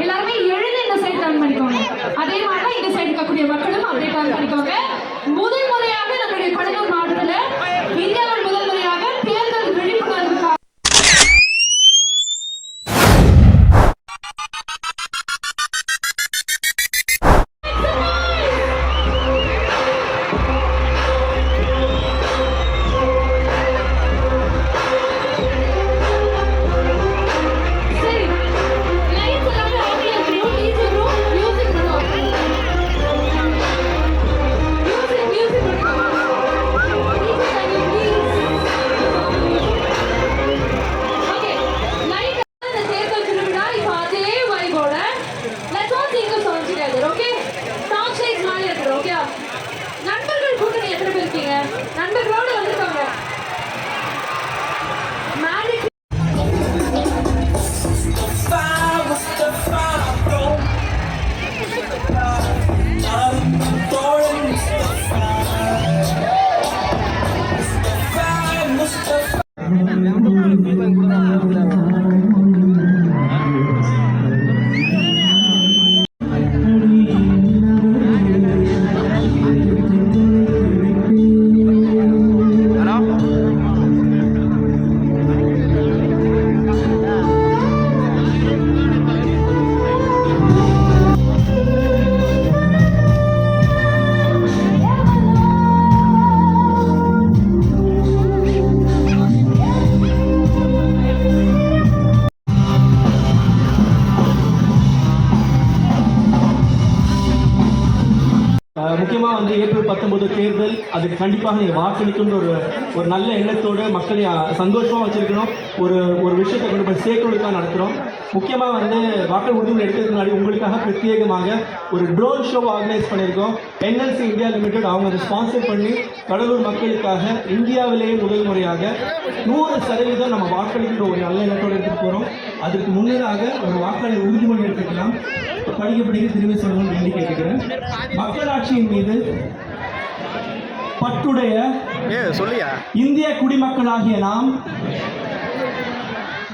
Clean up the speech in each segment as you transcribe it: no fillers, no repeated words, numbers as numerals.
எல்லாருமே எழுதி இந்த சைடு டர்ன் பண்ணிக்கோங்க. அதே மாதிரி இந்த சைடு இருக்கக்கூடிய மக்களும் அப்படியே டர்ன் பண்ணிக்கோங்க. முதல் முறையாக நம்முடைய கடலூர் மாவட்டத்தில் இந்தியாவில் முதல் முறையாக தேர்தல் விழிப்புணர்வுக்காக நண்பர்களோடு வந்துருக்காங்க. முக்கியமாக வந்து ஏப்ரல் 19 தேர்தல், அதுக்கு கண்டிப்பாக நீங்கள் வாக்களிக்கணுன்ற ஒரு நல்ல எண்ணத்தோடு மக்களை சந்தோஷமாக வச்சுருக்கணும். ஒரு விஷயத்தை கொண்டு போய் சேர்க்கணுக்காக நடத்துகிறோம். முக்கியமாக வந்து வாக்கள் உறுதிமொழி எடுக்கிறதுக்கு முன்னாடி உங்களுக்காக பிரத்யேகமாக ஒரு ட்ரோன் ஷோ ஆர்கனைஸ் பண்ணியிருக்கோம். NLC இந்தியா லிமிடெட் அவங்க அதை ஸ்பான்சர் பண்ணி கடலூர் மக்களுக்காக இந்தியாவிலேயே முதல் முறையாக 100% நம்ம வாக்களிக்கின்ற ஒரு நல்ல எண்ணத்தோடு எடுத்துகிட்டு போகிறோம். அதுக்கு முன்னதாக ஒரு வாக்காளர் உறுதிமொழி எடுத்துக்கலாம். படிக்க திரும்பி சொல்லணும்னு வேண்டி கேட்டுக்கிறேன். மக்களாட்சியின் மீது பற்றுடைய இந்திய குடிமக்களாகிய நாம்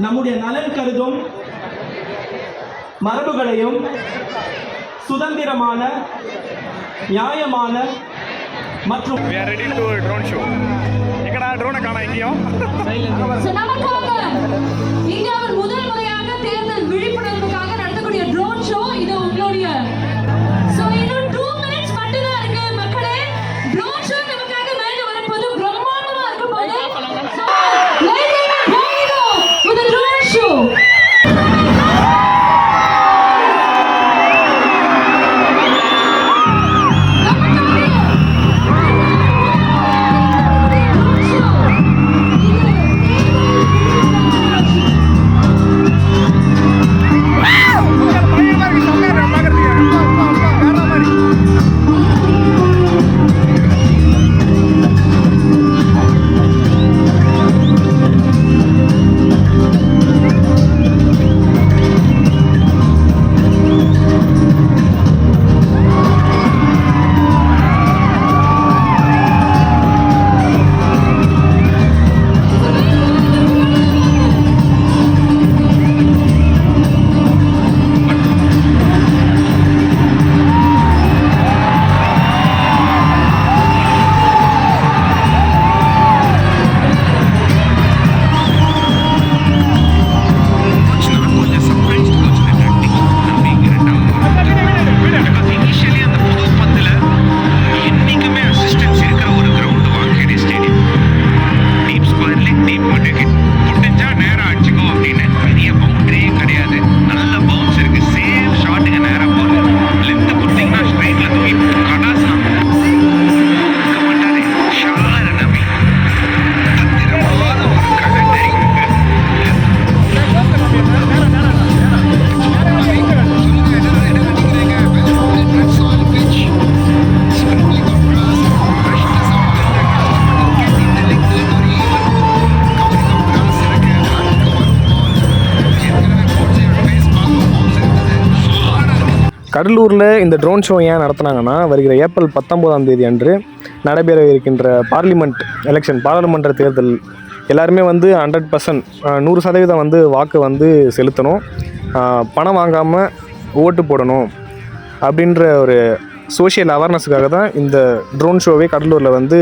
நம்முடைய நலன் கருதும் மரபுகளையும் சுதந்திரமான, நியாயமான மற்றும் இந்தியாவில் முதல் முறையாக தேர்தல் விழிப்புணர்வுக்காக நடத்தக்கூடிய ட்ரோன் ஷோ இது உங்களுடைய. சோ இன்னும் 2 minutes மட்டும் தான் இருக்கு மக்களே. ட்ரோன் ஷோ நமக்காக மேல வரப்போது பிரம்மாண்டமா இருக்க போகுது. Ladies and gentlemen, with the drone show. Wow! கடலூரில் இந்த ட்ரோன் ஷோ ஏன் நடத்துனாங்கன்னா, வருகிற ஏப்ரல் 19ஆம் தேதி அன்று நடைபெற இருக்கின்ற பாராளுமன்ற தேர்தல் எல்லாருமே வந்து 100% 100% வந்து வாக்கு வந்து செலுத்தணும், பணம் வாங்காமல் ஓட்டு போடணும் அப்படின்ற ஒரு சோஷியல் அவேர்னஸுக்காக தான் இந்த ட்ரோன் ஷோவே கடலூரில் வந்து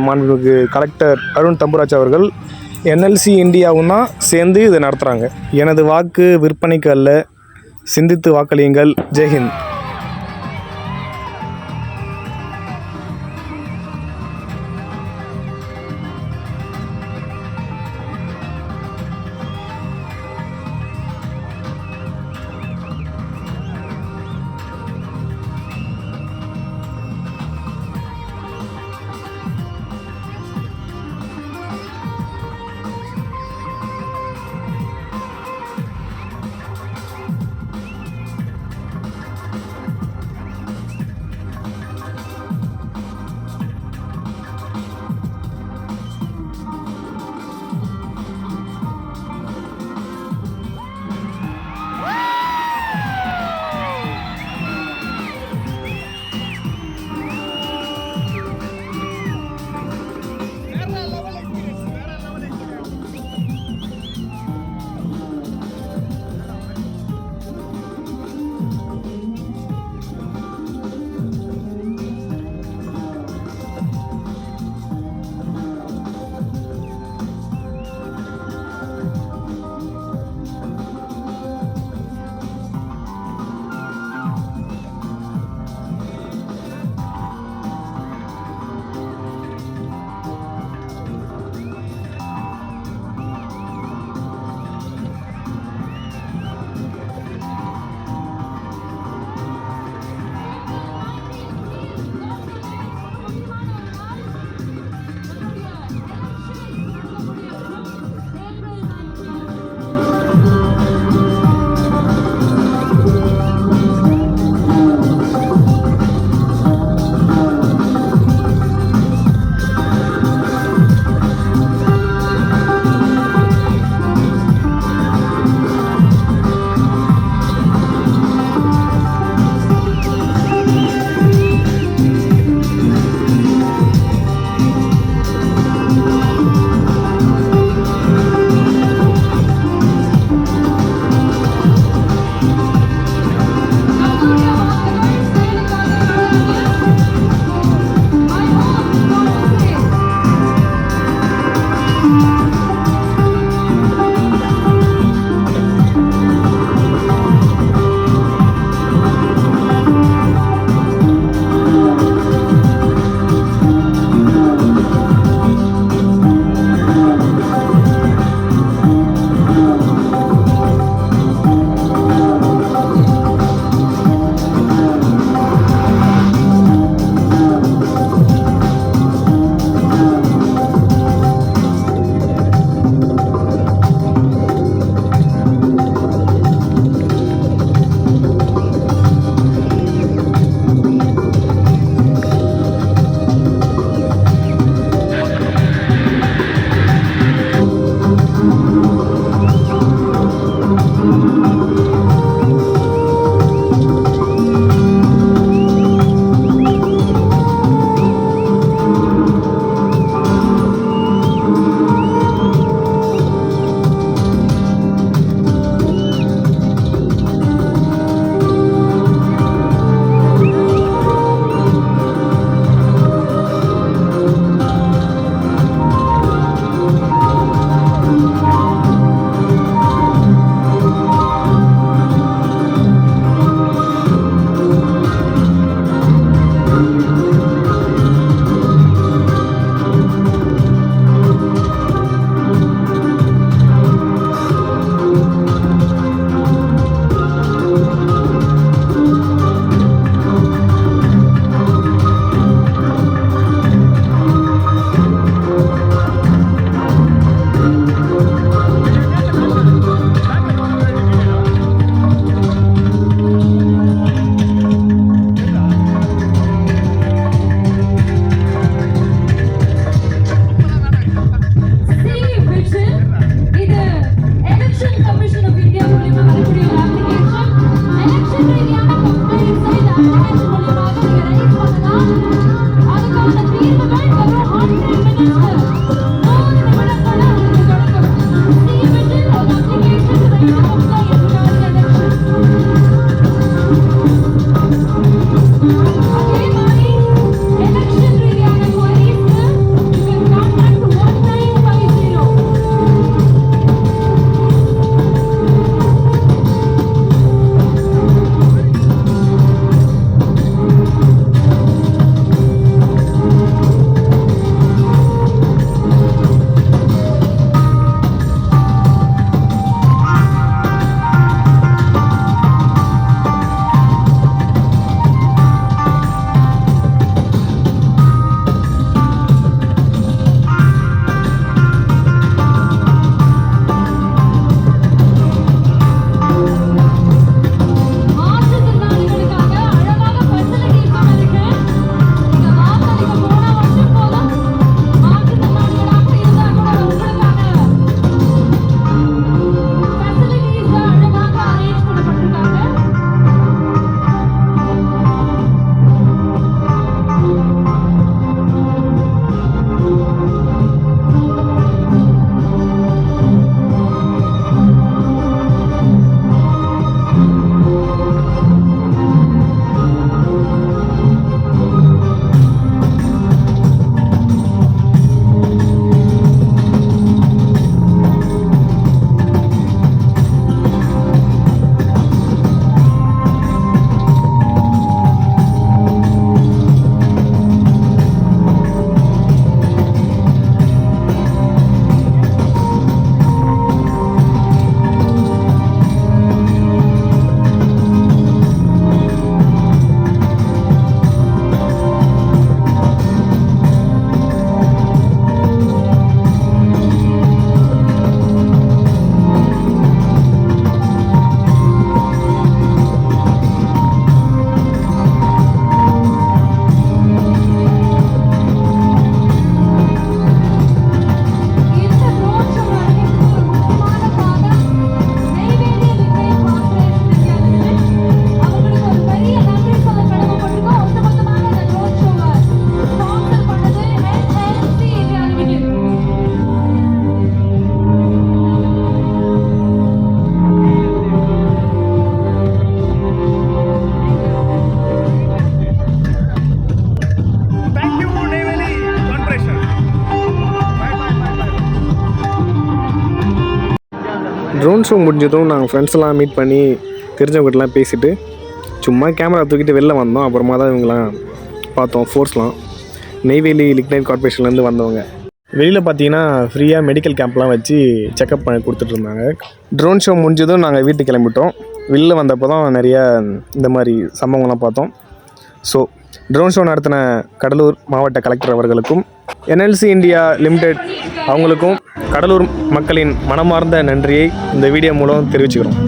மாண்புமிகு கலெக்டர் அருண் தம்புராஜ் அவர்கள் NLC இந்தியாவும் தான் சேர்ந்து இதை நடத்துகிறாங்க. எனது வாக்கு விற்பனைக்கு அல்ல, சிந்தித்து வாக்களியுங்கள். ஜெய்ஹிந்த். ட்ரோன் ஷோ முடிஞ்சதும் நாங்கள் ஃப்ரெண்ட்ஸ்லாம் மீட் பண்ணி தெரிஞ்சவங்ககிட்டலாம் பேசிவிட்டு சும்மா கேமரா தூக்கிட்டு வெளில வந்தோம். அப்புறமா தான் இவங்களாம் பார்த்தோம் ஃபோர்ஸ்லாம். நெய்வேலி லிக்னைட் கார்பரேஷன்லேருந்து வந்தவங்க. வெளியில் பார்த்தீங்கன்னா ஃப்ரீயாக மெடிக்கல் கேம்ப்லாம் வச்சு செக்கப் பண்ணி கொடுத்துட்ருந்தாங்க. ட்ரோன் ஷோ முடிஞ்சதும் நாங்கள் வீட்டுக்கு கிளம்பிட்டோம். வெளில வந்தப்போ தான் நிறையா இந்த மாதிரி சம்பவங்கள்லாம் பார்த்தோம். ஸோ ட்ரோன் ஷோ நடத்தின கடலூர் மாவட்ட கலெக்டர் அவர்களுக்கும் NLC இந்தியா லிமிடெட் அவங்களுக்கும் கடலூர் மக்களின் மனமார்ந்த நன்றியை இந்த வீடியோ மூலம் தெரிவிச்சுக்கிறோம்.